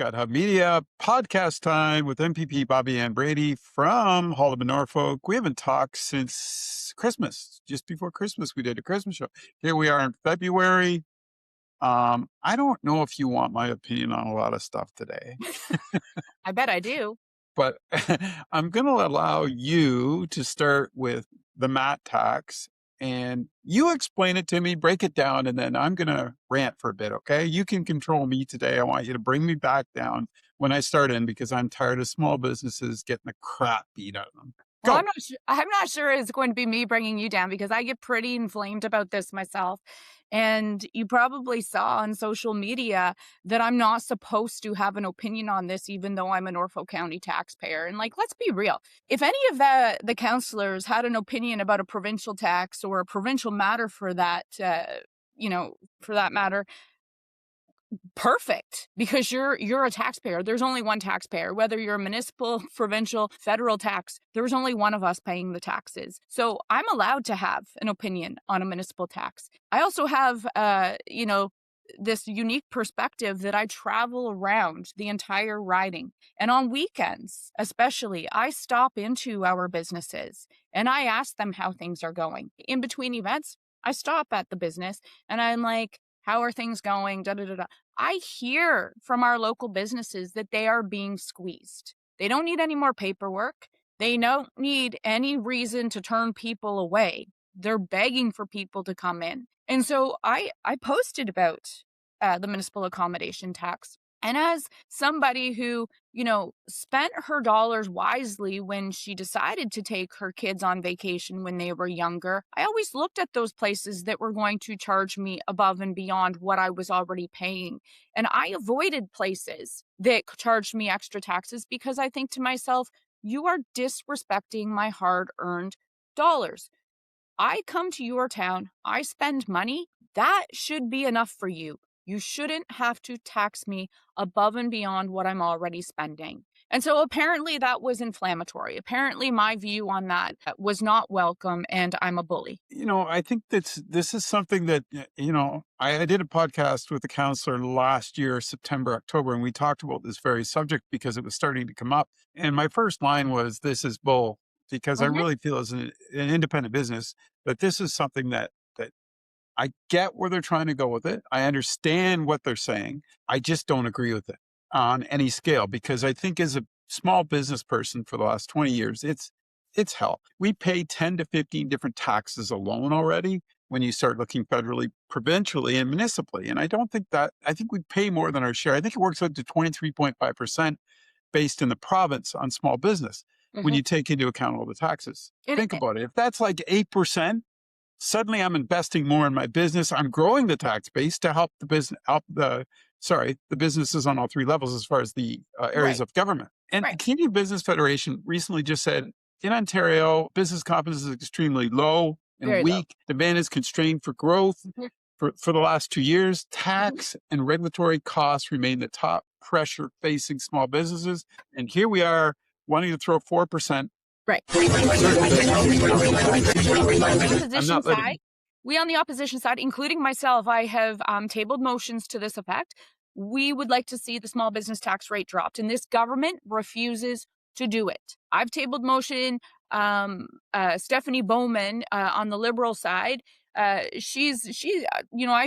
Scott Hub Media podcast time with MPP Bobbi Ann Brady from Haldeman, Norfolk. We haven't talked since Christmas. Just before Christmas, we did a Christmas show. Here we are in February. I don't know if you want my opinion on a lot of stuff today, I bet I do. but I'm going to allow you to start with the MAT tax and you explain it to me, break it down, and then I'm going to rant for a bit. Okay. You can control me today. I want you to bring me back down when I start in because I'm tired of small businesses getting the crap beat out of them. Well, Go. I'm not sure it's going to be me bringing you down because I get pretty inflamed about this myself. And you probably saw on social media that I'm not supposed to have an opinion on this, even though I'm a Norfolk County taxpayer. And like, let's be real. If any of the councillors had an opinion about a provincial tax or a provincial matter for that, for that matter, perfect, because you're a taxpayer. There's only one taxpayer, whether you're a municipal, provincial, federal tax. There's only one of us paying the taxes. So I'm allowed to have an opinion on a municipal tax. I also have this unique perspective that I travel around the entire riding, and on weekends especially I stop into our businesses and I ask them how things are going. In between events, I stop at the business and I'm like, how are things going? Da, da, da, da. I hear from our local businesses that they are being squeezed. They don't need any more paperwork. They don't need any reason to turn people away. They're begging for people to come in. And so I posted about the municipal accommodation tax. And as somebody who, spent her dollars wisely when she decided to take her kids on vacation when they were younger, I always looked at those places that were going to charge me above and beyond what I was already paying. And I avoided places that charged me extra taxes because I think to myself, you are disrespecting my hard-earned dollars. I come to your town, I spend money, that should be enough for you. You shouldn't have to tax me above and beyond what I'm already spending. And so apparently that was inflammatory. Apparently my view on that was not welcome and I'm a bully. I think this is something that, I did a podcast with a counselor last year, September, October, and we talked about this very subject because it was starting to come up. And my first line was, this is bull, because I Mhm. really feel as an independent business that this is something that I get where they're trying to go with it. I understand what they're saying. I just don't agree with it on any scale because I think as a small business person for the last 20 years, it's hell. We pay 10 to 15 different taxes alone already when you start looking federally, provincially, and municipally. And I think we pay more than our share. I think it works out to 23.5% based in the province on small business when Mhm. you take into account all the taxes. It, Think about it. If that's like 8%, suddenly I'm investing more in my business. I'm growing the tax base to help the businesses on all three levels as far as the areas right, of government. And the right. Canadian Business Federation recently just said in Ontario, business confidence is extremely low and Very low. weak. Demand is constrained for growth. Mhm. For the last 2 years, Mhm. tax and regulatory costs remain the top pressure facing small businesses. And here we are wanting to throw 4% Right. on certain businesses. I'm Opposition not side, letting. we on the opposition side, including myself, I have tabled motions to this effect. We would like to see the small business tax rate dropped, and this government refuses to do it. I've tabled motion. Stephanie Bowman on the Liberal side, I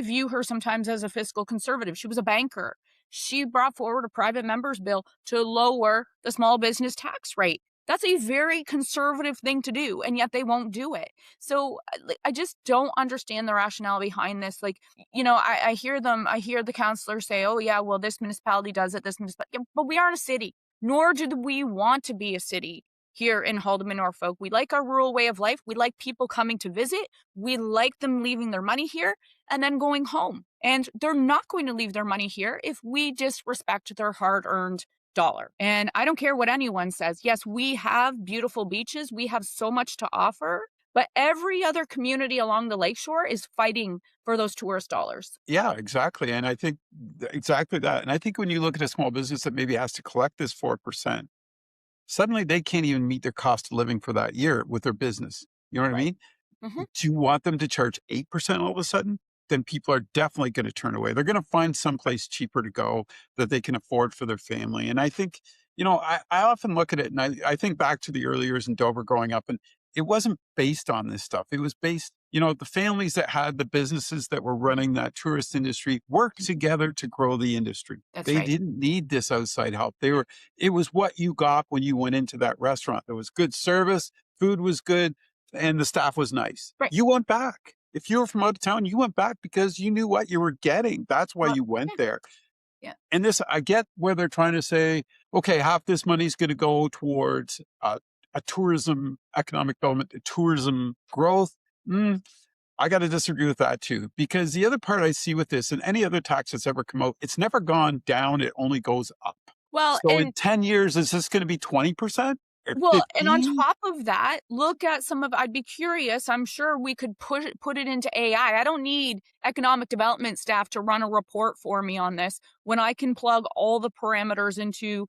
view her sometimes as a fiscal conservative. She was a banker. She brought forward a private members bill to lower the small business tax rate. That's a very conservative thing to do, and yet they won't do it. So I just don't understand the rationale behind this. Like, I hear the counselors say, oh, yeah, well, this municipality does it, this municipality. Yeah, but we aren't a city, nor do we want to be a city here in Haldeman, Norfolk. We like our rural way of life. We like people coming to visit. We like them leaving their money here and then going home. And they're not going to leave their money here if we disrespect their hard earned dollar. And I don't care what anyone says. Yes, we have beautiful beaches. We have so much to offer, but every other community along the lakeshore is fighting for those tourist dollars. Yeah, exactly. And I think exactly that. And I think when you look at a small business that maybe has to collect this 4%, suddenly they can't even meet their cost of living for that year with their business. You know what I Right. mean? Hmm. Do you want them to charge 8% all of a sudden? then people are definitely going to turn away. They're going to find someplace cheaper to go that they can afford for their family. And I think, I often look at it and I think back to the early years in Dover growing up, and it wasn't based on this stuff. It was based, the families that had the businesses that were running that tourist industry worked together to grow the industry. That's They right. didn't need this outside help. It was what you got when you went into that restaurant. There was good service, food was good, and the staff was nice. Right. You went back. If you were from out of town, you went back because you knew what you were getting. That's why Well, you went yeah, there. yeah. And this, I get where they're trying to say, okay, half this money is going to go towards a tourism economic development, tourism growth. Mm, I got to disagree with that too, because the other part I see with this and any other tax that's ever come out, it's never gone down. It only goes up. Well, So in and 10 years, is this going to be 20% or and on 50? top of that, look at some of I'd be curious, I'm sure we could put it into AI. I don't need economic development staff to run a report for me on this when I can plug all the parameters into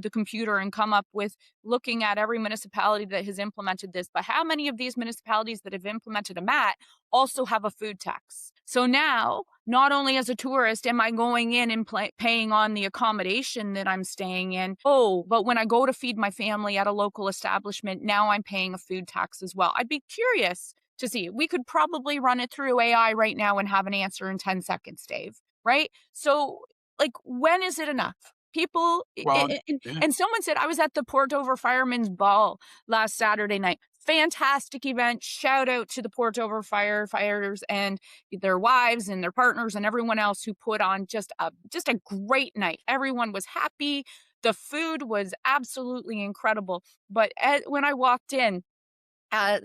the computer and come up with looking at every municipality that has implemented this. But how many of these municipalities that have implemented a MAT also have a food tax? So now, not only as a tourist am I going in and paying on the accommodation that I'm staying in, oh, but when I go to feed my family at a local establishment, now I'm paying a food tax as well. I'd be curious to see. We could probably run it through AI right now and have an answer in 10 seconds, Dave, right? So, like, when is it enough? People, Well, yeah. and someone said, I was at the Port Dover Firemen's Ball last Saturday night. Fantastic event. Shout out to the Port Dover firefighters and their wives and their partners and everyone else who put on just a great night. Everyone was happy. The food was absolutely incredible. But when I walked in,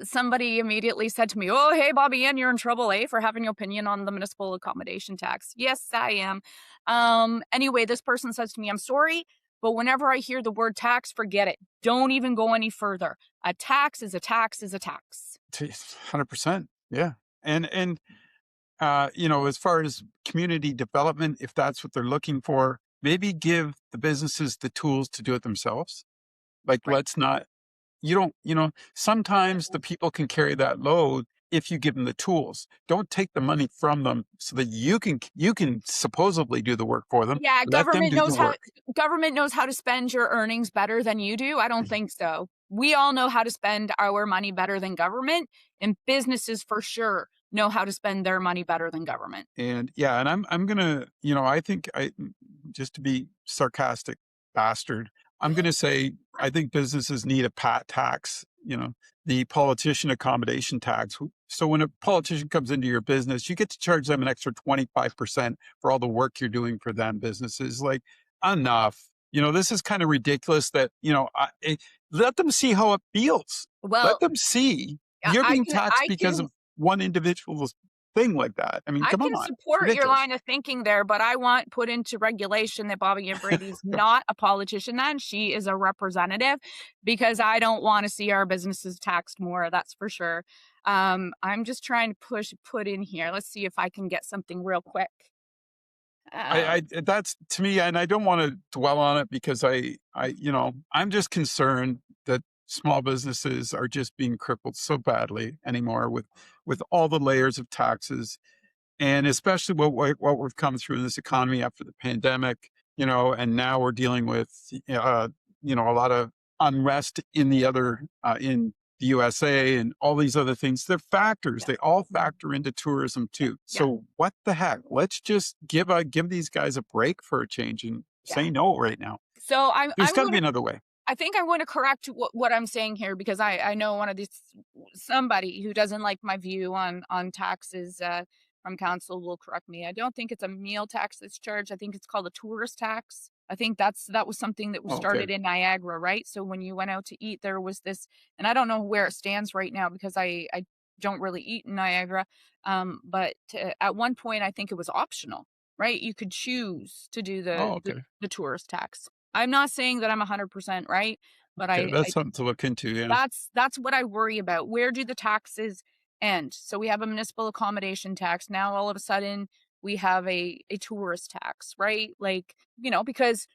somebody immediately said to me, "Oh, hey, Bobbi Ann, you're in trouble, eh, for having an opinion on the municipal accommodation tax." Yes, I am. Anyway, this person says to me, "I'm sorry, but whenever I hear the word tax, forget it. Don't even go any further. A tax is a tax is a tax." 100%. Yeah. And as far as community development, if that's what they're looking for, maybe give the businesses the tools to do it themselves. Like, Right. let's not, sometimes the people can carry that load if you give them the tools. Don't take the money from them so that you can supposedly do the work for them. Yeah, Let them do the work. government knows how to spend your earnings better than you do. I don't think so. We all know how to spend our money better than government, and businesses for sure know how to spend their money better than government. And yeah, and I'm gonna, I think just to be sarcastic bastard, I'm gonna say I think businesses need a pat tax, the politician accommodation tax. So when a politician comes into your business, you get to charge them an extra 25% for all the work you're doing for them businesses. Like, enough. This is kind of ridiculous that, let them see how it feels. Let Well, them see I you're I being can taxed I because can of one individual's thing like that. I mean, I come can on, it's support your ridiculous. line of thinking there, but I want put into regulation that Bobby Ann Brady's not a politician then. She is a representative because I don't want to see our businesses taxed more, that's for sure. I'm just trying to put in here. Let's see if I can get something real quick. Um, That's to me, and I don't want to dwell on it because I'm just concerned that small businesses are just being crippled so badly anymore with all the layers of taxes, and especially what we've come through in this economy after the pandemic, and now we're dealing with, a lot of unrest in in the USA and all these other things. They're factors. yeah, They all factor into tourism yeah, too. yeah, So what the heck? Let's just give these guys a break for a change and yeah. say no right now. So There's got to be another way. I think I want to correct what I'm saying here because I know one of these somebody who doesn't like my view on taxes from council will correct me. I don't think it's a meal tax that's charged. I think it's called a tourist tax. I think that was something that was Okay. started in Niagara, right? So when you went out to eat, there was this, and I don't know where it stands right now because I don't really eat in Niagara. But at one point, I think it was optional, right? You could choose to do Oh, okay. the tourist tax. I'm not saying that I'm 100% right, but Okay. That's something to look into. Yeah. that's what I worry about. Where do the taxes end? So we have a municipal accommodation tax. Now all of a sudden we have a tourist tax, right? Like, because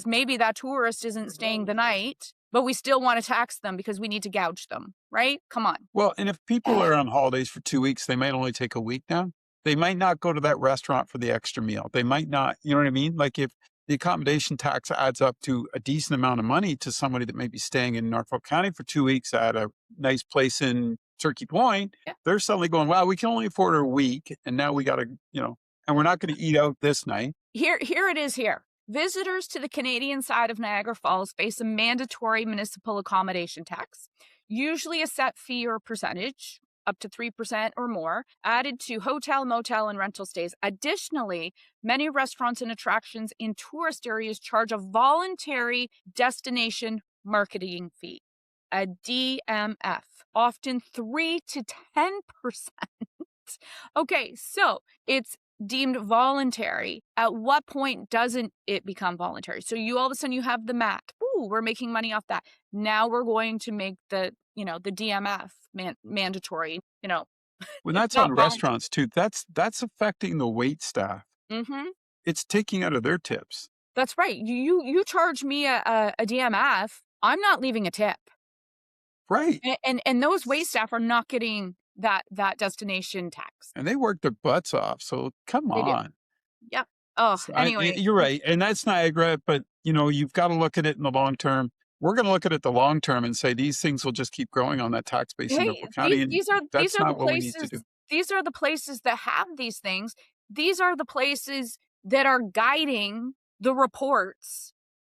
maybe that tourist isn't staying the night, but we still want to tax them because we need to gouge them, right? Come on. Well, and if people are on holidays for 2 weeks, they might only take a week now. They might not go to that restaurant for the extra meal. They might not, you know what I mean? Like if the accommodation tax adds up to a decent amount of money to somebody that may be staying in Norfolk County for 2 weeks at a nice place in Turkey Point, Yeah. they're suddenly going, wow, we can only afford a week. And now we got to, and we're not going to eat out this night. Here it is here. Visitors to the Canadian side of Niagara Falls face a mandatory municipal accommodation tax, usually a set fee or percentage, up to 3% or more, added to hotel, motel, and rental stays. Additionally, many restaurants and attractions in tourist areas charge a voluntary destination marketing fee, a DMF, often 3 to 10%. Okay, so it's deemed voluntary. At what point doesn't it become voluntary? So you all of a sudden you have the mat. Ooh, we're making money off that. Now we're going to make the DMF mandatory. When It's that's not on voluntary. restaurants too, that's affecting the wait staff. Hmm. It's taking out of their tips. That's right. You charge me a DMF. I'm not leaving a tip, Right. and those wait staff are not getting that destination tax. And they work their butts off. So come They do. on. Yep. Oh, So anyway. you're right. And that's Niagara, but you've got to look at it in the long term. We're going to look at it the long term and say these things will just keep growing on that tax base in Hey, Norfolk County. And these that's are the not what we need to places do. these are the places that have these things. These are the places that are guiding the reports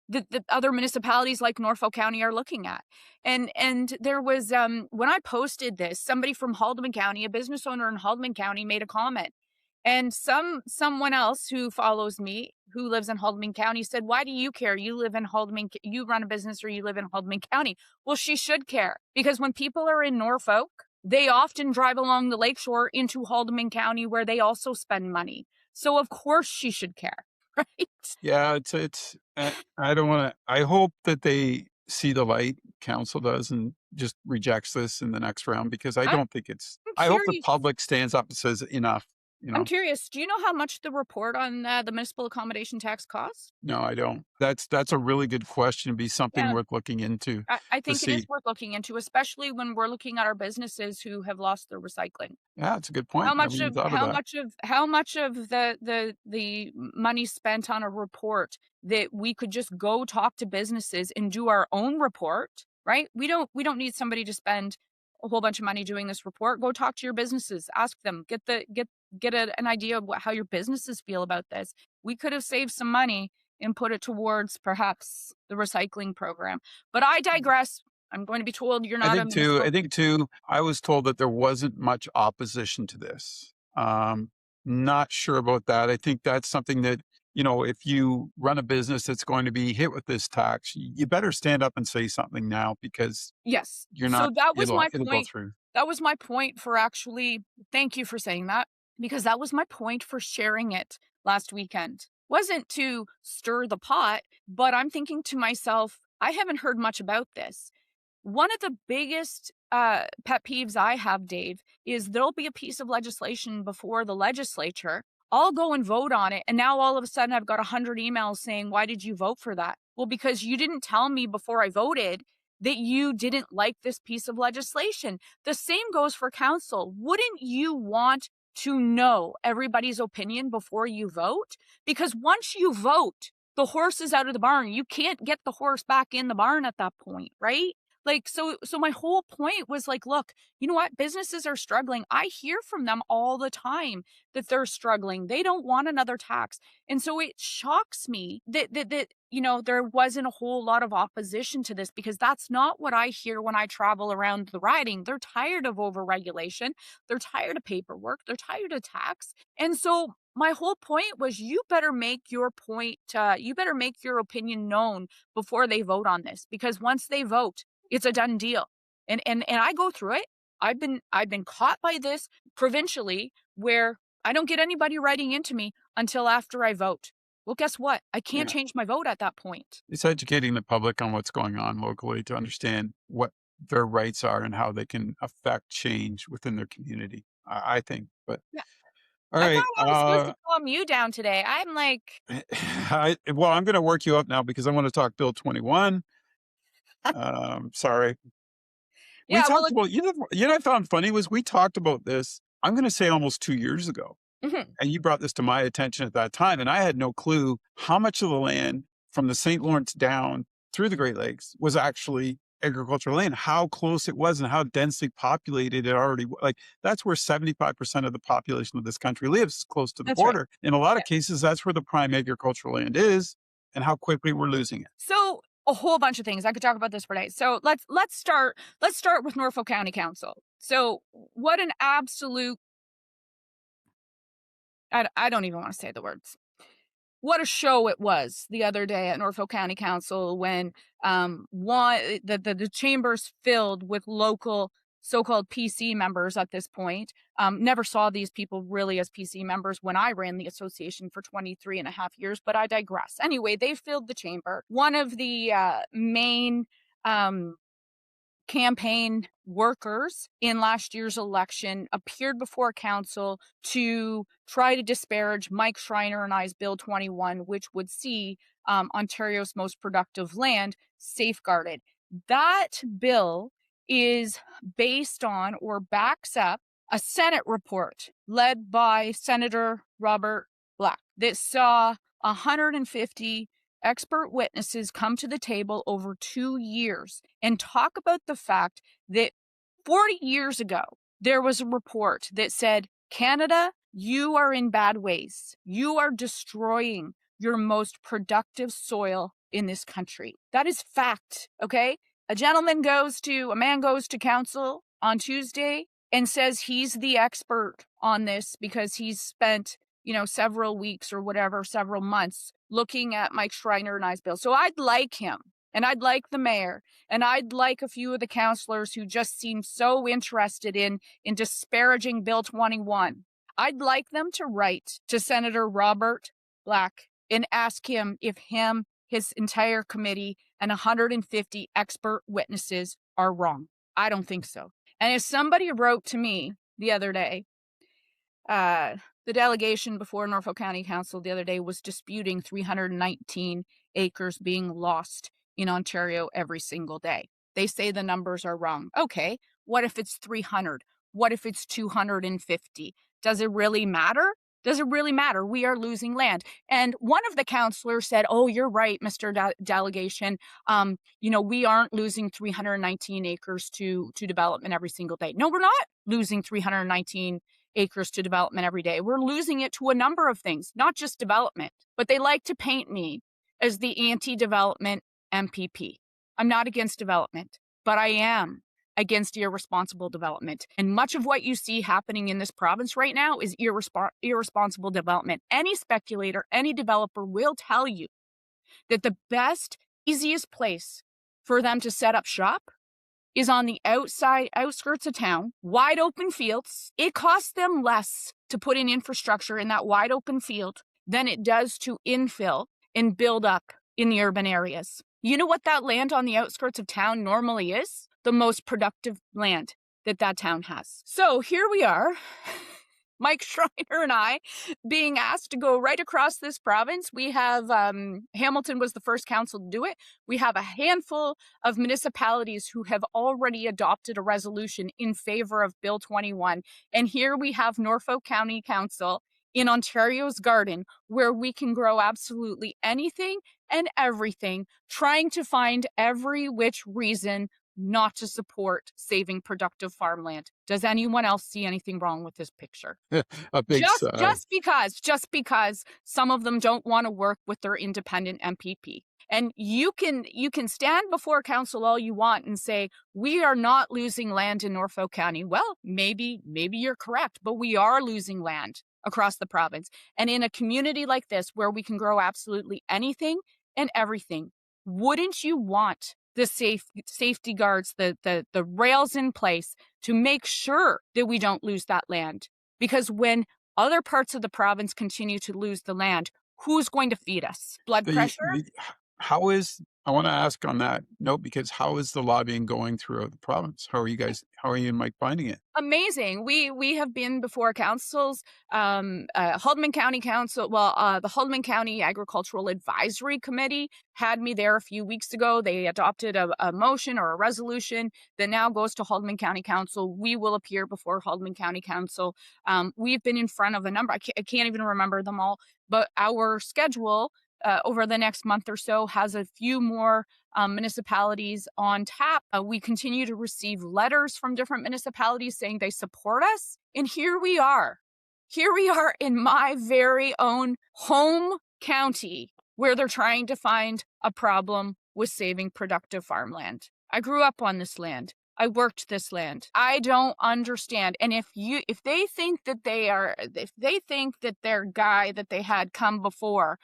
that other municipalities like Norfolk County are looking at. And there was when I posted this, somebody from Haldeman County, a business owner in Haldeman County, made a comment. And someone else who follows me, who lives in Haldeman County, said, "Why do you care? You live in you run a business or you live in Haldeman County." Well, she should care because when people are in Norfolk, they often drive along the lakeshore into Haldeman County where they also spend money. So of course she should care, right? Yeah, I don't want to, I hope that they see the light, council does, and just rejects this in the next round because I I'm don't think I'm I hope the curious. public stands up and says enough, you I'm know? curious. Do you know how much the report on the municipal accommodation tax costs? No, I don't. That's a really good question. Be something Yeah, worth looking into I to think it is see. worth looking into, especially when we're looking at our businesses who have lost their recycling. Yeah, it's a good point. Never even thought of that. How much of the money spent on a report that we could just go talk to businesses and do our own report, right? We don't need somebody to spend a whole bunch of money doing this report. Go talk to your businesses, ask them, an idea of how your businesses feel about this. We could have saved some money and put it towards perhaps the recycling program. But I digress. I'm going to be told you're not a I municipal. think too, I was told that there wasn't much opposition to this. Not sure about that. I think that's something that, if you run a business that's going to be hit with this tax, you better stand up and say something now because Yes. you're So not, that was my it'll go point. through. That was my point for actually thank you for saying that, because that was my point for sharing it last weekend. Wasn't to stir the pot, but I'm thinking to myself, I haven't heard much about this. One of the biggest pet peeves I have, Dave, is there'll be a piece of legislation before the legislature. I'll go and vote on it. And now all of a sudden I've got 100 emails saying, why did you vote for that? Well, because you didn't tell me before I voted that you didn't like this piece of legislation. The same goes for council. Wouldn't you want to know everybody's opinion before you vote? Because once you vote, the horse is out of the barn. You can't get the horse back in the barn at that point, right? Like, so my whole point was like, look, you know what? Businesses are struggling. I hear from them all the time that they're struggling. They don't want another tax. And so it shocks me that there wasn't a whole lot of opposition to this, because that's not what I hear when I travel around the riding. They're tired of overregulation. They're tired of paperwork. They're tired of tax. And so my whole point was you better make your point, you better make your opinion known before they vote on this, because once they vote, it's a done deal. And I go through it. I've been caught by this provincially where I don't get anybody writing into me until after I vote. Well, guess what? I can't Yeah. change my vote at that point. It's educating the public on what's going on locally to understand what their rights are and how they can affect change within their community, I think. But Yeah. all I thought right. I was supposed to calm you down today. I'm like, Well, I'm going to work you up now because I want to talk Bill 21. Sorry. We yeah, well, talked about, I found funny was we talked about this, I'm going to say almost 2 years ago. Mhm. And you brought this to my attention at that time, and I had no clue how much of the land from the St. Lawrence down through the Great Lakes was actually agricultural land, how close it was and how densely populated it already like, that's where 75% of the population of this country lives, close to the That's right. border. In a lot Yeah. of cases, that's where the prime agricultural land is and how quickly we're losing it. So a whole bunch of things. I could talk about this for days. So let's start with Norfolk County Council. So what an absolute I don't even want to say the words. What a show it was the other day at Norfolk County Council when the chambers filled with local so-called PC members at this point. Never saw these people really as PC members when I ran the association for 23 and a half years, but I digress. Anyway, they filled the chamber. One of the main um, campaign workers in last year's election appeared before council to try to disparage Mike Schreiner and I's Bill 21, which would see Ontario's most productive land safeguarded. That bill is based on or backs up a Senate report led by Senator Robert Black that saw 150 expert witnesses come to the table over 2 years and talk about the fact that 40 years ago, there was a report that said, Canada, you are in bad ways. You are destroying your most productive soil in this country. That is fact, okay? A man goes to council on Tuesday and says he's the expert on this because he's spent several weeks or whatever, several months looking at Mike Schreiner and I's bill. So I'd like him and I'd like the mayor and I'd like a few of the councillors who just seem so interested in disparaging Bill 21. I'd like them to write to Senator Robert Black and ask him if his entire committee, and 150 expert witnesses are wrong. I don't think so. And if somebody wrote to me the other day, the delegation before Norfolk County Council the other day was disputing 319 acres being lost in Ontario every single day. They say the numbers are wrong. Okay, what if it's 300? What if it's 250? Does it really matter? Does it really matter? We are losing land. And one of the counselors said, oh, you're right, Mr. Delegation. We aren't losing 319 acres to development every single day. No, we're not losing 319 acres to development every day. We're losing it to a number of things, not just development, but they like to paint me as the anti-development MPP. I'm not against development, but I am against irresponsible development. And much of what you see happening in this province right now is irresponsible development. Any speculator, any developer will tell you that the best, easiest place for them to set up shop is on the outskirts of town, wide open fields. It costs them less to put in infrastructure in that wide open field than it does to infill and build up in the urban areas. You know what that land on the outskirts of town normally is? The most productive land that town has. So here we are, Mike Schreiner and I being asked to go right across this province. We have Hamilton was the first council to do it. We have a handful of municipalities who have already adopted a resolution in favor of Bill 21. And here we have Norfolk County Council in Ontario's garden, where we can grow absolutely anything and everything, trying to find every which reason not to support saving productive farmland. Does anyone else see anything wrong with this picture? A big Just sigh. just because some of them don't want to work with their independent MPP. And you can stand before council all you want and say, we are not losing land in Norfolk County. Well, maybe you're correct, but we are losing land across the province. And in a community like this, where we can grow absolutely anything and everything, wouldn't you want the safety guards, the rails in place to make sure that we don't lose that land? Because when other parts of the province continue to lose the land, who's going to feed us? Blood The pressure? how is I want to ask on that note, because how is the lobbying going throughout the province? How are you and Mike finding it? Amazing. We have been before councils, Haldeman County Council. Well, the Haldeman County Agricultural Advisory Committee had me there a few weeks ago. They adopted a motion or a resolution that now goes to Haldeman County Council. We will appear before Haldeman County Council. We've been in front of a number. I can't even remember them all, but our schedule over the next month or so has a few more municipalities on tap. We continue to receive letters from different municipalities saying they support us. And here we are. Here we are in my very own home county where they're trying to find a problem with saving productive farmland. I grew up on this land. I worked this land. I don't understand. And if they think that their guy that they had come before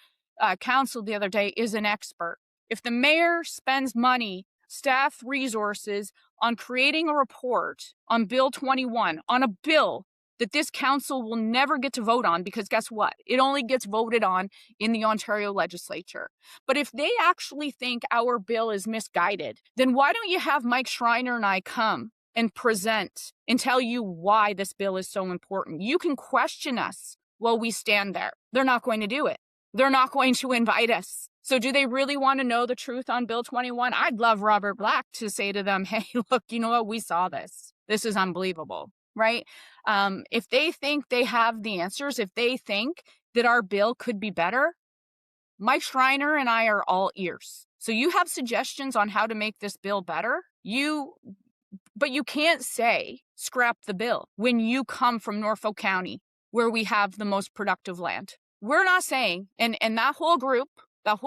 council the other day is an expert, if the mayor spends money, staff resources on creating a report on Bill 21, on a bill that this council will never get to vote on, because guess what? It only gets voted on in the Ontario legislature. But if they actually think our bill is misguided, then why don't you have Mike Schreiner and I come and present and tell you why this bill is so important? You can question us while we stand there. They're not going to do it. They're not going to invite us. So do they really want to know the truth on Bill 21? I'd love Robert Black to say to them, hey, look, you know what? We saw this. This is unbelievable, right? If they think they have the answers, if they think that our bill could be better, Mike Schreiner and I are all ears. So you have suggestions on how to make this bill better, but you can't say scrap the bill when you come from Norfolk County, where we have the most productive land. We're not saying, and that whole group of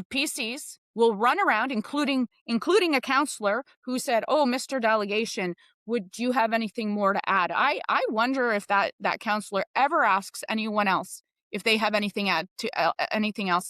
PCs will run around, including a counselor who said, oh, Mr. Delegation, would you have anything more to add? I wonder if that counselor ever asks anyone else if they have anything else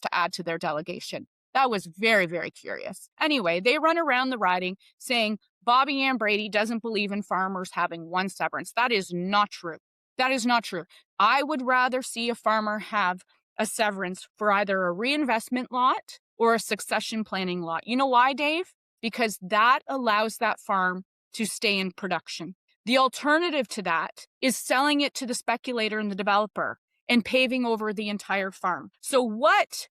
to add to their delegation. That was very, very curious. Anyway, they run around the riding saying Bobbi Ann Brady doesn't believe in farmers having one severance. That is not true. That is not true. I would rather see a farmer have a severance for either a reinvestment lot or a succession planning lot. You know why, Dave? Because that allows that farm to stay in production. The alternative to that is selling it to the speculator and the developer and paving over the entire farm. So what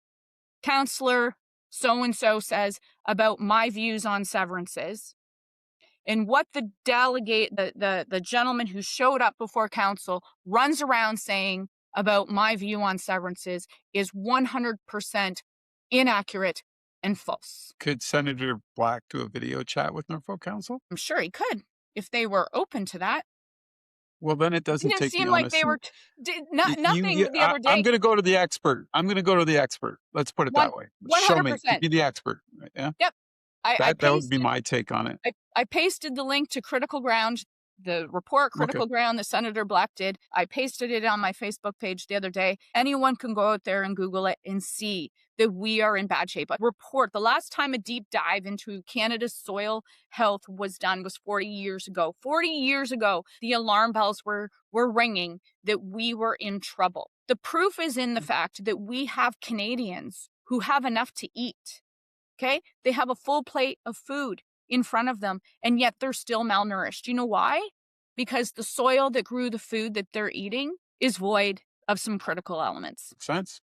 Councillor so-and-so says about my views on severances, and what the delegate, the gentleman who showed up before council runs around saying about my view on severances, is 100% inaccurate and false. Could Senator Black do a video chat with Norfolk Council? I'm sure he could if they were open to that. Well, then it It doesn't didn't take the seem like onus. they were nothing the other day. I'm going to go to the expert. I'm going to go to the expert. Let's put it that way. Show me. 100%. Give me the expert. Yeah. Yep. That would be my take on it. I pasted the link to Critical Ground, the report Critical Ground that Senator Black did. I pasted it on my Facebook page the other day. Anyone can go out there and Google it and see that we are in bad shape. A report, the last time a deep dive into Canada's soil health was done was 40 years ago. 40 years ago, the alarm bells were ringing that we were in trouble. The proof is in the fact that we have Canadians who have enough to eat. Okay? They have a full plate of food in front of them, and yet they're still malnourished. You know why? Because the soil that grew the food that they're eating is void of some critical elements. Makes sense.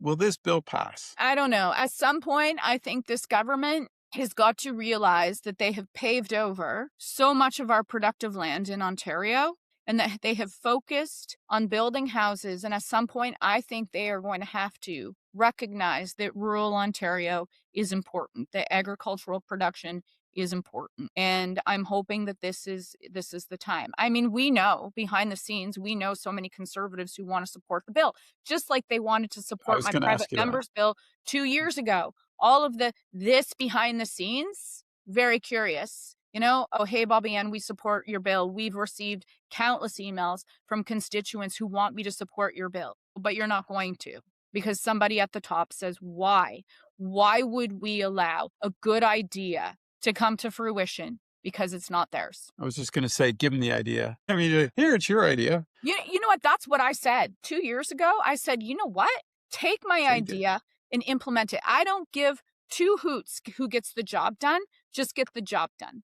Will this bill pass? I don't know. At some point, I think this government has got to realize that they have paved over so much of our productive land in Ontario, and that they have focused on building houses. And at some point, I think they are going to have to recognize that rural Ontario is important, that agricultural production is important. And I'm hoping that this is the time. I mean, we know behind the scenes, we know so many conservatives who want to support the bill, just like they wanted to support my private members bill 2 years ago. All of this behind the scenes, very curious. You know, oh, hey, Bobbi Ann, we support your bill. We've received countless emails from constituents who want me to support your bill, but you're not going to, because somebody at the top says, why? Why would we allow a good idea to come to fruition? Because it's not theirs. I was just going to say, give them the idea. I mean, here, it's your idea. You know what? That's what I said 2 years ago. I said, you know what? Take my idea, and implement it. I don't give two hoots who gets the job done. Just get the job done.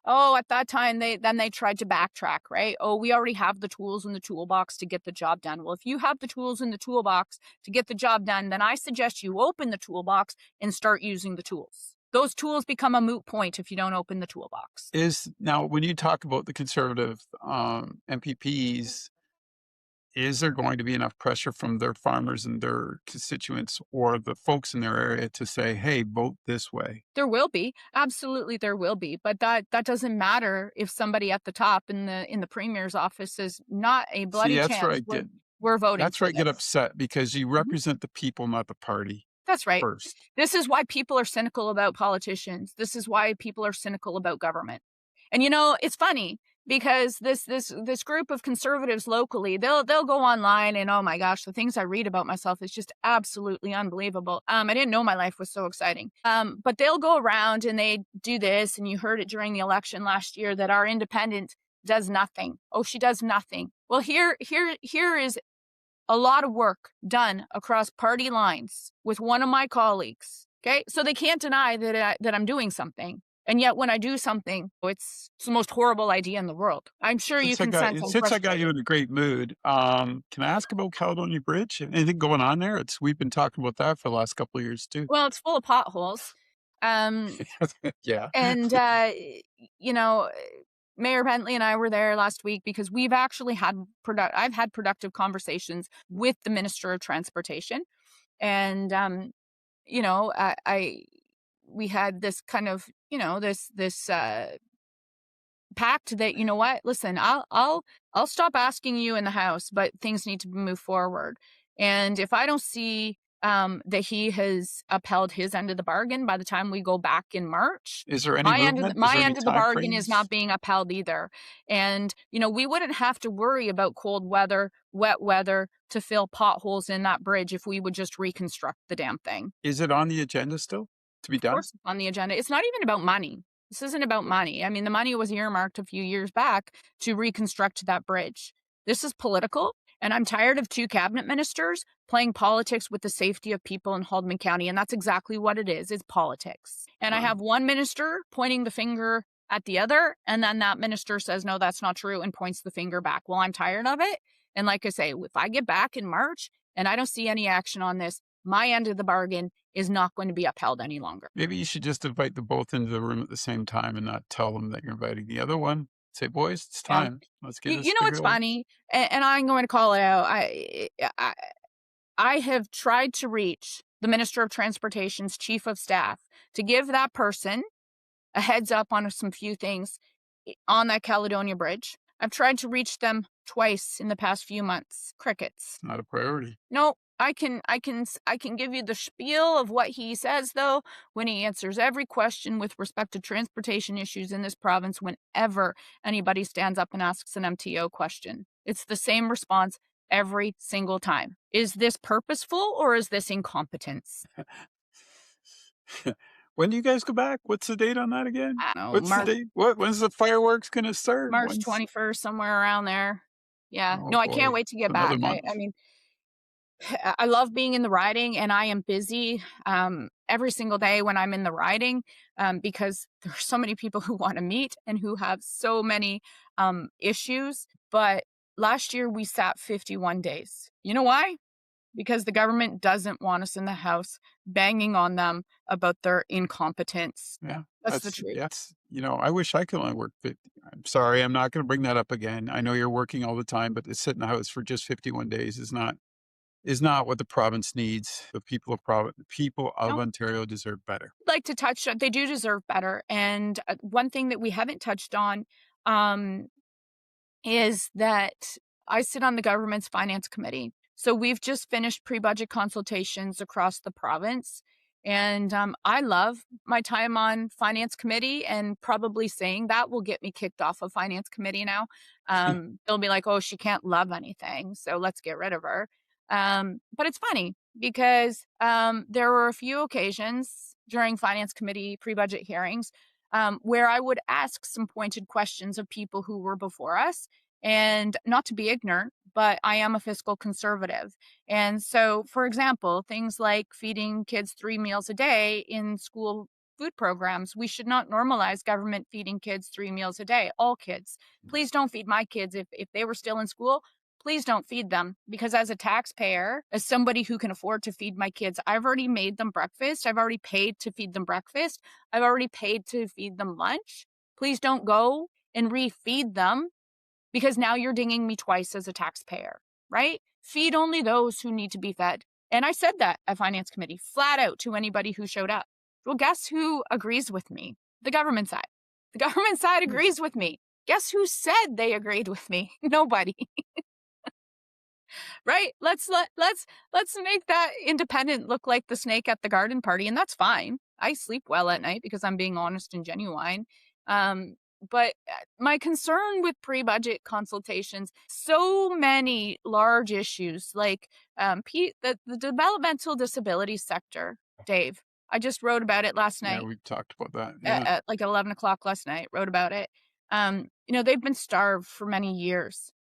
Oh, at that time, they tried to backtrack, right? Oh, we already have the tools in the toolbox to get the job done. Well, if you have the tools in the toolbox to get the job done, then I suggest you open the toolbox and start using the tools. Those tools become a moot point if you don't open the toolbox. Is now when you talk about the conservative MPPs, is there going to be enough pressure from their farmers and their constituents or the folks in their area to say, "Hey, vote this way"? There will be. Absolutely there will be. But that doesn't matter if somebody at the top in the premier's office says not a See, bloody that's where chance. I get We're voting that's where for I get this. upset because you Mhm. represent the people, not the party That's right. first. This is why people are cynical about politicians. This is why people are cynical about government. And it's funny because this group of conservatives locally, they'll go online and oh my gosh, the things I read about myself is just absolutely unbelievable. I didn't know my life was so exciting. But they'll go around and they do this, and you heard it during the election last year that our independent does nothing. Oh, she does nothing. Well, here is a lot of work done across party lines with one of my colleagues. Okay. So they can't deny that I'm doing something. And yet when I do something, it's the most horrible idea in the world. I'm sure you can sense I'm Since I got you frustrated. in a great mood, can I ask about Caledonia Bridge? Anything going on there? It's we've been talking about that for the last couple of years too. Well, it's full of potholes. Um, Yeah. and, you know, Mayor Bentley and I were there last week because we've actually I've had productive conversations with the Minister of Transportation. And, I we had this kind of, this pact that, you know what, listen, I'll stop asking you in the House, but things need to move forward. And if I don't see that he has upheld his end of the bargain by the time we go back in March, Is there any movement? Is my there any end of the time bargain is not frames? being upheld either. And we wouldn't have to worry about cold weather, wet weather to fill potholes in that bridge if we would just reconstruct the damn thing. Is it on the agenda still to be Of done? course, it's on the agenda. It's not even about money. This isn't about money. I mean, the money was earmarked a few years back to reconstruct that bridge. This is political, and I'm tired of two cabinet ministers playing politics with the safety of people in Haldeman County, and that's exactly what it is. It's politics. And I Wow. have one minister pointing the finger at the other, and then that minister says, no, that's not true, and points the finger back. Well, I'm tired of it. And like I say, if I get back in March and I don't see any action on this, my end of the bargain is not going to be upheld any longer. Maybe you should just invite them both into the room at the same time and not tell them that you're inviting the other one. Say, boys, it's Yeah. time. Let's get You this know what's figured out. funny? And I'm going to call it out. I have tried to reach the Minister of Transportation's chief of staff to give that person a heads up on some few things on that Caledonia Bridge. I've tried to reach them twice in the past few months. Crickets. It's not a priority. No, I can give you the spiel of what he says though when he answers every question with respect to transportation issues in this province whenever anybody stands up and asks an MTO question. It's the same response every single time. Is this purposeful or is this incompetence? When do you guys go back? What's the date on that again? I don't know, What's the date? When's the fireworks gonna start? March When's 21st, somewhere around there. Yeah. oh No, I can't boy, wait to it's get another back. month. I mean, I love being in the riding and I am busy every single day when I'm in the riding because there are so many people who want to meet and who have so many issues. But last year we sat 51 days. You know why? Because the government doesn't want us in the House banging on them about their incompetence. Yeah, That's the truth. that's I wish I could only work 50. I'm sorry, I'm not gonna bring that up again. I know you're working all the time, but to sit in the house for just 51 days is not what the province needs. The people of No, Ontario deserve better. like to touch on, they do deserve better. And one thing that we haven't touched on um, is that I sit on the government's finance committee. So we've just finished pre-budget consultations across the province. And I love my time on finance committee, and probably saying that will get me kicked off of finance committee now. They'll be like, oh, she can't love anything, so let's get rid of her. But it's funny because there were a few occasions during finance committee pre-budget hearings where I would ask some pointed questions of people who were before us, and not to be ignorant, but I am a fiscal conservative. And so, for example, things like feeding kids 3 meals a day in school food programs, we should not normalize government feeding kids 3 meals a day, all kids. Please don't feed my kids. If they were still in school, please don't feed them, because as a taxpayer, as somebody who can afford to feed my kids, I've already made them breakfast. I've already paid to feed them breakfast. I've already paid to feed them lunch. Please don't go and refeed them, because now you're dinging me twice as a taxpayer, right? Feed only those who need to be fed. And I said that at Finance Committee flat out to anybody who showed up. Well, guess who agrees with me? The government side. The government side Yes. agrees with me. Guess who said they agreed with me? Nobody. Right? Let's make that independent look like the snake at the garden party, and that's fine. I sleep well at night because I'm being honest and genuine. But my concern with pre-budget consultations, so many large issues like the developmental disability sector, Dave. I just wrote about it last Yeah, night we talked about that. at, Yeah. at like 11 o'clock last night, wrote about it. They've been starved for many years.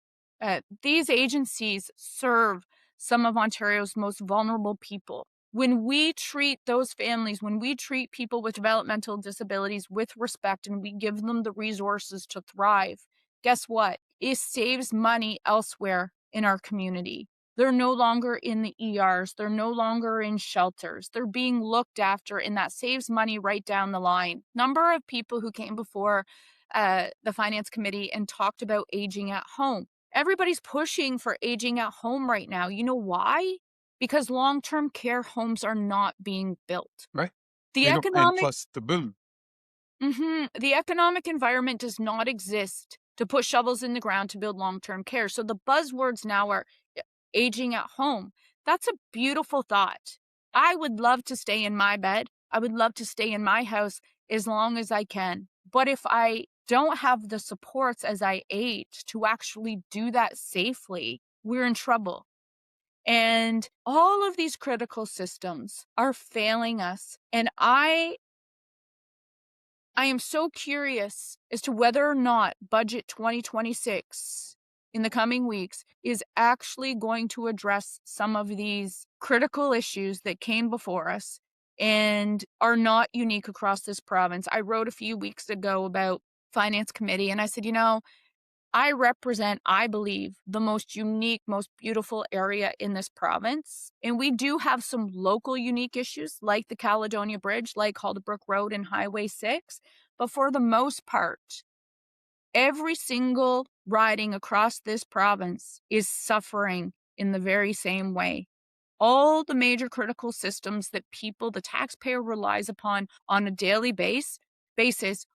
These agencies serve some of Ontario's most vulnerable people. When we treat those families, when we treat people with developmental disabilities with respect and we give them the resources to thrive, guess what? It saves money elsewhere in our community. They're no longer in the ERs. They're no longer in shelters. They're being looked after, and that saves money right down the line. Number of people who came before the Finance Committee and talked about aging at home. Everybody's pushing for aging at home right now. You know why? Because long-term care homes are not being built. Right. The They don't, and economic plus the boom. the economic environment does not exist to put shovels in the ground to build long-term care. So the buzzwords now are aging at home. That's a beautiful thought. I would love to stay in my bed. I would love to stay in my house as long as I can. But if I don't have the supports as I age to actually do that safely, we're in trouble. And all of these critical systems are failing us. And I am so curious as to whether or not Budget 2026 in the coming weeks is actually going to address some of these critical issues that came before us and are not unique across this province. I wrote a few weeks ago about Finance Committee, and I said, I represent, I believe, the most unique, most beautiful area in this province. And we do have some local unique issues like the Caledonia Bridge, like Halderbrook Road and Highway 6. But for the most part, every single riding across this province is suffering in the very same way. All the major critical systems that people, the taxpayer, relies upon on a daily basis,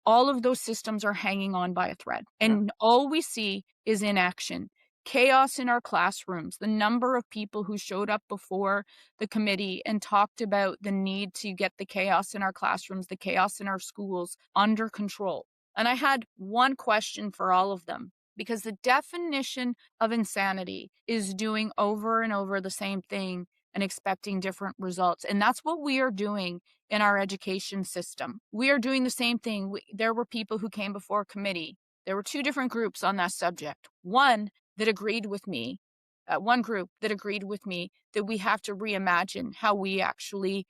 all of those systems are hanging on by a thread. Yeah. And all we see is inaction, chaos in our classrooms. The number of people who showed up before the committee and talked about the need to get the chaos in our classrooms, the chaos in our schools under control. And I had one question for all of them, because the definition of insanity is doing over and over the same thing and expecting different results. And that's what we are doing in our education system. We are doing the same thing. There were people who came before committee. There were two different groups on that subject. One that agreed with me, one group that agreed with me that we have to reimagine how we actually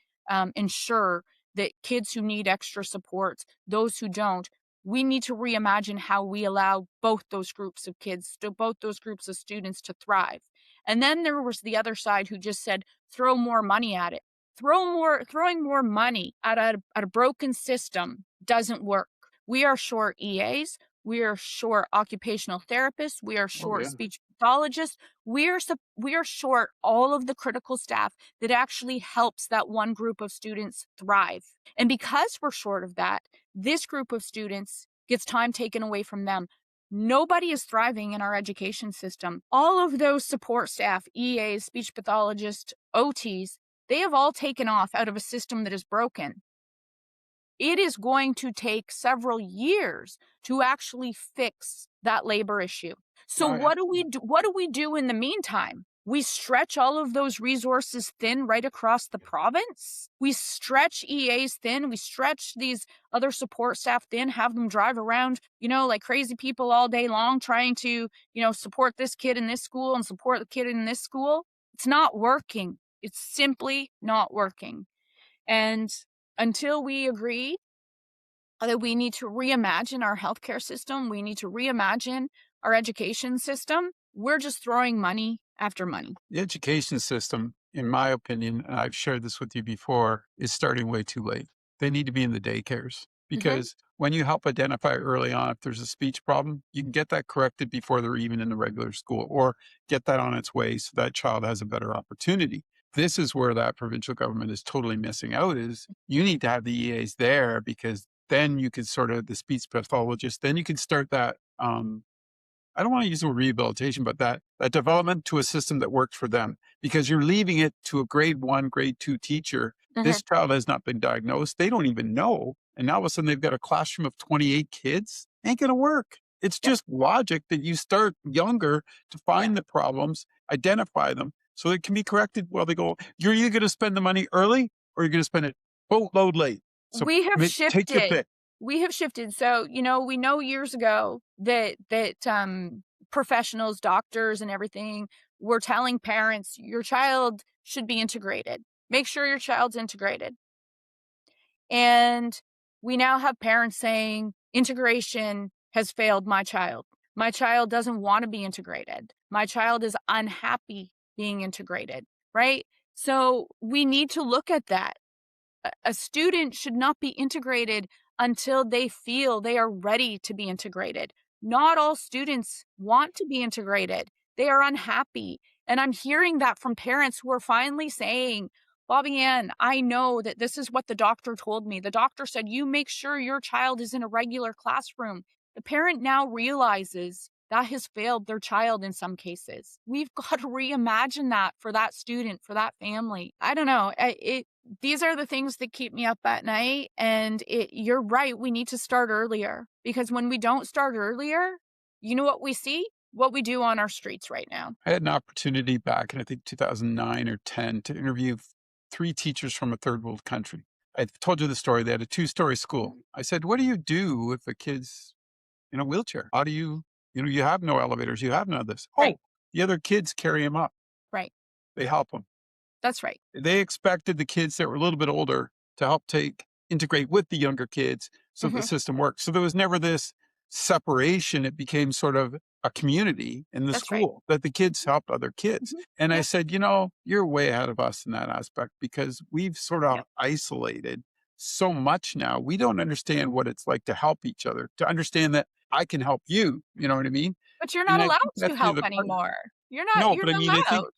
ensure that kids who need extra support, those who don't, we need to reimagine how we allow both those groups of kids, both those groups of students to thrive. And then there was the other side who just said, throw more money at it. Throwing more money at a broken system doesn't work. We are short EAs. We are short occupational therapists. We are Oh short yeah. speech pathologists. We are short all of the critical staff that actually helps that one group of students thrive. And because we're short of that, this group of students gets time taken away from them. Nobody is thriving in our education system. All of those support staff, EAs, speech pathologists, OTs, they have all taken off out of a system that is broken. It is going to take several years to actually fix that labor issue. So I what do we do in the meantime? We stretch all of those resources thin right across the province. We stretch EAs thin. We stretch these other support staff thin, have them drive around, like crazy people all day long trying to, support this kid in this school and support the kid in this school. It's not working. It's simply not working. And until we agree that we need to reimagine our healthcare system, we need to reimagine our education system, we're just throwing money after money. The education system, in my opinion, and I've shared this with you before, is starting way too late. They need to be in the daycares Mhm. because when you help identify early on if there's a speech problem, you can get that corrected before they're even in the regular school or get that on its way so that child has a better opportunity. This is where that provincial government is totally missing out is you need to have the EAs there because then you can sort of the speech pathologist, then you can start that I don't want to use the word rehabilitation, but that development to a system that works for them because you're leaving it to a grade 1, grade 2 teacher. Mhm. This child has not been diagnosed. They don't even know. And now all of a sudden they've got a classroom of 28 kids. Ain't going to work. It's Yep. just logic that you start younger to Yeah. find the problems, identify them so they can be corrected while they go. You're either going to spend the money early or you're going to spend it boatload late. So We have take your shifted. pick. We have shifted. So, we know years ago that professionals, doctors and everything were telling parents, your child should be integrated. Make sure your child's integrated. And we now have parents saying integration has failed my child. My child doesn't want to be integrated. My child is unhappy being integrated, right? So we need to look at that. A student should not be integrated until they feel they are ready to be integrated. Not all students want to be integrated. They are unhappy. And I'm hearing that from parents who are finally saying, Bobbi Ann, I know that this is what the doctor told me. The doctor said, you make sure your child is in a regular classroom. The parent now realizes that has failed their child in some cases. We've got to reimagine that for that student, for that family. I don't know. These are the things that keep me up at night. And you're right. We need to start earlier because when we don't start earlier, you know what we see? What we do on our streets right now. I had an opportunity back in, I think, 2009 or 10 to interview three teachers from a third world country. I told you the story. They had a two-story school. I said, what do you do if a kid's in a wheelchair? How do you have no elevators. You have none of this. Right. Oh, the other kids carry him up. Right. They help him. That's right. They expected the kids that were a little bit older to help integrate with the younger kids so the Hmm. system worked. So there was never this separation. It became sort of a community in the That's right. school that the kids helped other kids. Hmm. And I Yep. said, you're way ahead of us in that aspect because we've sort of Yep. isolated so much now. We don't understand what it's like to help each other, to understand that I can help you. You know what I mean? But you're not And I allowed think to that's the help other part. anymore. No, You're but I not mean, I think allowed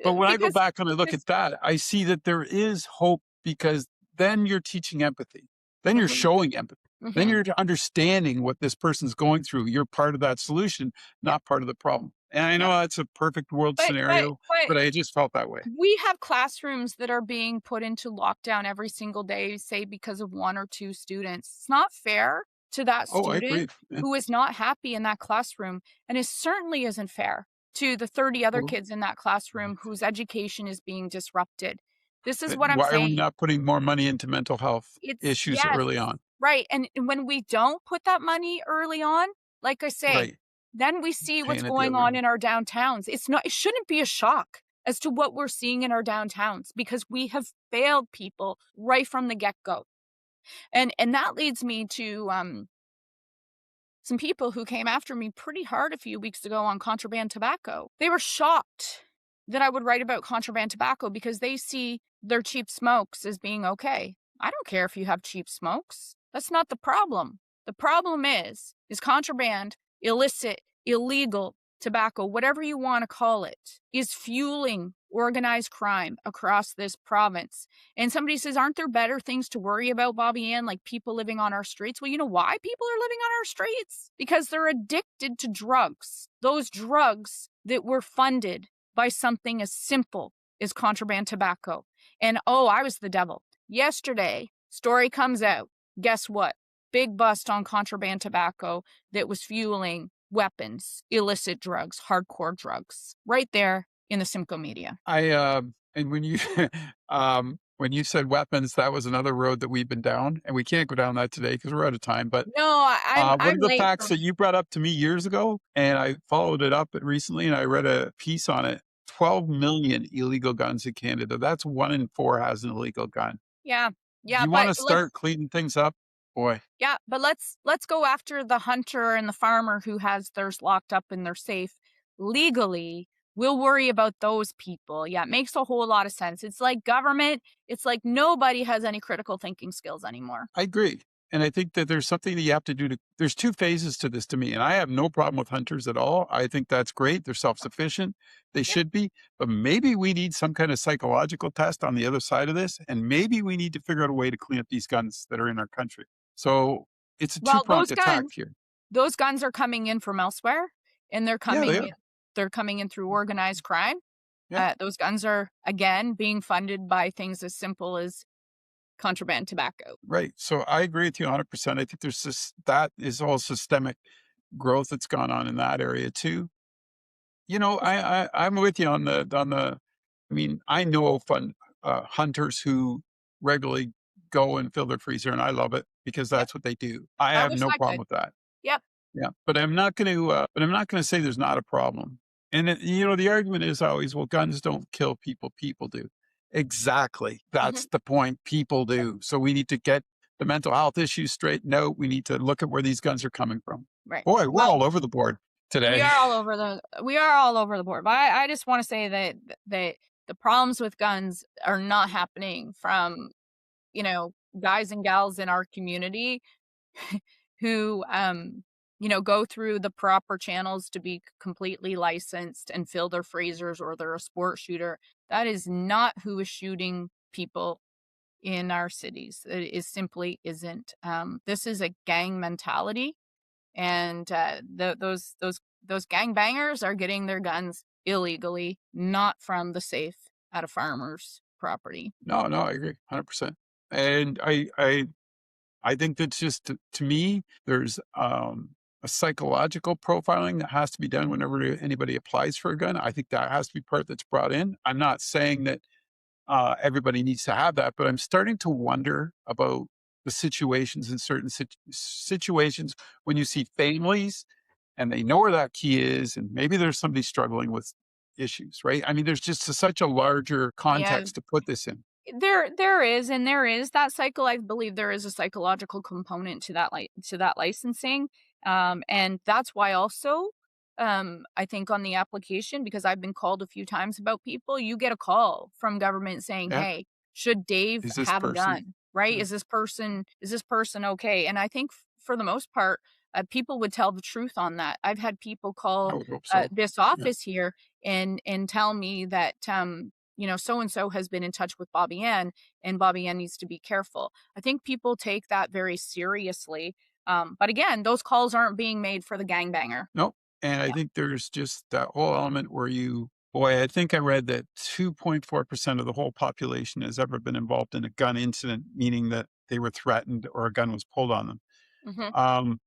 but when I go because back and I look because at that, I see that there is hope because then you're teaching empathy. Then you're hmm showing empathy. Then hmm you're understanding what this person's going through. You're part of that solution, yep. not part of the problem. And I know Yep. that's a perfect world But scenario, but but I just felt that way. we have classrooms that are being put into lockdown every single day, say because of one or two students. It's not fair to that Oh, I student agree. Yeah. who is not happy in that classroom. And it certainly isn't fair to the 30 other Well, kids in that classroom whose education is being disrupted. This is then what I'm why are we saying. not putting more money into mental health It's issues yes, early on? right. And when we don't put that money early on, like I say, Right. then we see what's Paying it the going other on way. in our downtowns. It shouldn't be a shock as to what we're seeing in our downtowns because we have failed people right from the get-go. And that leads me to some people who came after me pretty hard a few weeks ago on contraband tobacco. They were shocked that I would write about contraband tobacco because they see their cheap smokes as being okay. I don't care if you have cheap smokes. That's not the problem. The problem is contraband, illicit, illegal tobacco, whatever you want to call it, is fueling organized crime across this province. And somebody says, aren't there better things to worry about, Bobbi Ann, like people living on our streets? Well, you know why people are living on our streets? Because they're addicted to drugs. Those drugs that were funded by something as simple as contraband tobacco. And oh, I was the devil. Yesterday, story comes out. Guess what? Big bust on contraband tobacco that was fueling weapons, illicit drugs, hardcore drugs. Right there in the Simcoe media. And when you said weapons, that was another road that we've been down, and we can't go down that today because we're out of time. But No, one I'm of the late facts for that you brought up to me years ago, and I followed it up recently, and I read a piece on it. 12 million illegal guns in Canada. That's 1 in 4 has an illegal gun. yeah. Yeah, You want but to start cleaning things up, boy? let's go after the hunter and the farmer who has theirs locked up and they're safe legally. We'll worry about those people. Yeah, it makes a whole lot of sense. It's like government, it's like nobody has any critical thinking skills anymore. I agree. And I think that there's something that you have to do there's 2 phases to this to me. And I have no problem with hunters at all. I think that's great. They're self-sufficient. They Yep. should be. But maybe we need some kind of psychological test on the other side of this. And maybe we need to figure out a way to clean up these guns that are in our country. So it's a Well, two-pronged attack here. those guns are coming in from elsewhere, and Yeah, they are. they're coming in through organized crime. Yeah, Those guns are again being funded by things as simple as contraband tobacco. right. So I agree with you 100%. I think there's this, that is all systemic growth that's gone on in that area too. I'm with you on the. I mean, I know hunters who regularly go and fill their freezer, and I love it because Yep. that's what they do. I I have wish no I problem could. with that. Yep. Yeah, but I'm not going to. But I'm not going to say there's not a problem. And the argument is always, well, guns don't kill people; people do. Exactly. Hmm. That's the point. People do. So we need to get the mental health issues straightened out. We need to look at where these guns are coming from. Right. Boy, we're Well, all over the board today. we are all over the board. But I just want to say that the problems with guns are not happening from, guys and gals in our community who go through the proper channels to be completely licensed and fill their freezers, or they're a sport shooter. That is not who is shooting people in our cities. Simply isn't. This is a gang mentality, and those gangbangers are getting their guns illegally, not from the safe at a farmer's property. No, no, I agree 100%. And I think that's just to me, there's a psychological profiling that has to be done whenever anybody applies for a gun. I think that has to be part that's brought in. I'm not saying that everybody needs to have that, but I'm starting to wonder about the situations in certain situations when you see families and they know where that key is, and maybe there's somebody struggling with issues, right? I mean, there's just such a larger Yeah, context to put this in. there is that cycle. I believe there is a psychological component to that licensing, and that's why also, I think on the application, because I've been called a few times about people, you get a call from government saying, Yeah. "Hey, should Dave Is this have a person? gun? Right? Yeah. Is this person okay?" And I think for the most part, people would tell the truth on that. I've had people I call would hope so. this Yeah. office here and tell me that so and so has been in touch with Bobbi Ann, and Bobbi Ann needs to be careful. I think people take that very seriously. But again, those calls aren't being made for the gangbanger. Nope. And I Yeah. think there's just that whole element where boy, I think I read that 2.4% of the whole population has ever been involved in a gun incident, meaning that they were threatened or a gun was pulled on them. Hmm. Um,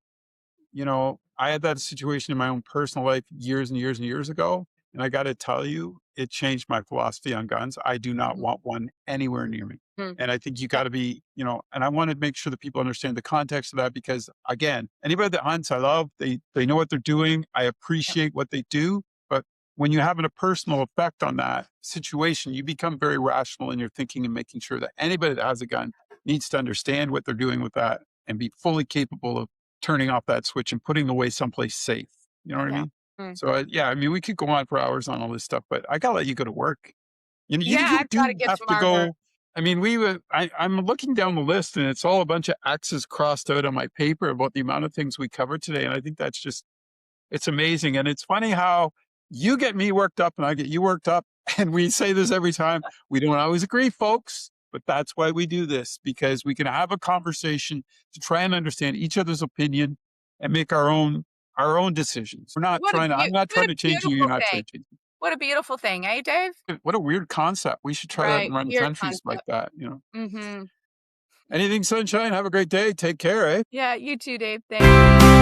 I had that situation in my own personal life years and years and years ago. And I got to tell you, it changed my philosophy on guns. I do not Hmm. want one anywhere near me. Hmm. And I think you got Yeah. to be, and I want to make sure that people understand the context of that because, again, anybody that hunts, I love, they know what they're doing. I Yeah. appreciate what they do. But when you have a personal effect on that situation, you become very rational in your thinking and making sure that anybody that has a gun needs to understand what they're doing with that and be fully capable of turning off that switch and putting away someplace safe. You know what I Yeah. mean? Mm. So, yeah, I mean, we could go on for hours on all this stuff, but I gotta let you go to work. Yeah, You I've got to do get have to to Margaret. go. I mean, I'm looking down the list and it's all a bunch of X's crossed out on my paper about the amount of things we covered today. And I think that's just, it's amazing. And it's funny how you get me worked up and I get you worked up. And we say this every time. We don't always agree, folks, but that's why we do this because we can have a conversation to try and understand each other's opinion and make our own decisions. I'm not What trying a to change you. You're beautiful not thing. trying to change me. What a beautiful thing, eh, Dave? What a weird concept. We should try that and Right. run Weird countries like concept. that. Hmm. Anything sunshine. Have a great day. Take care, eh? Yeah, you too, Dave. Thanks.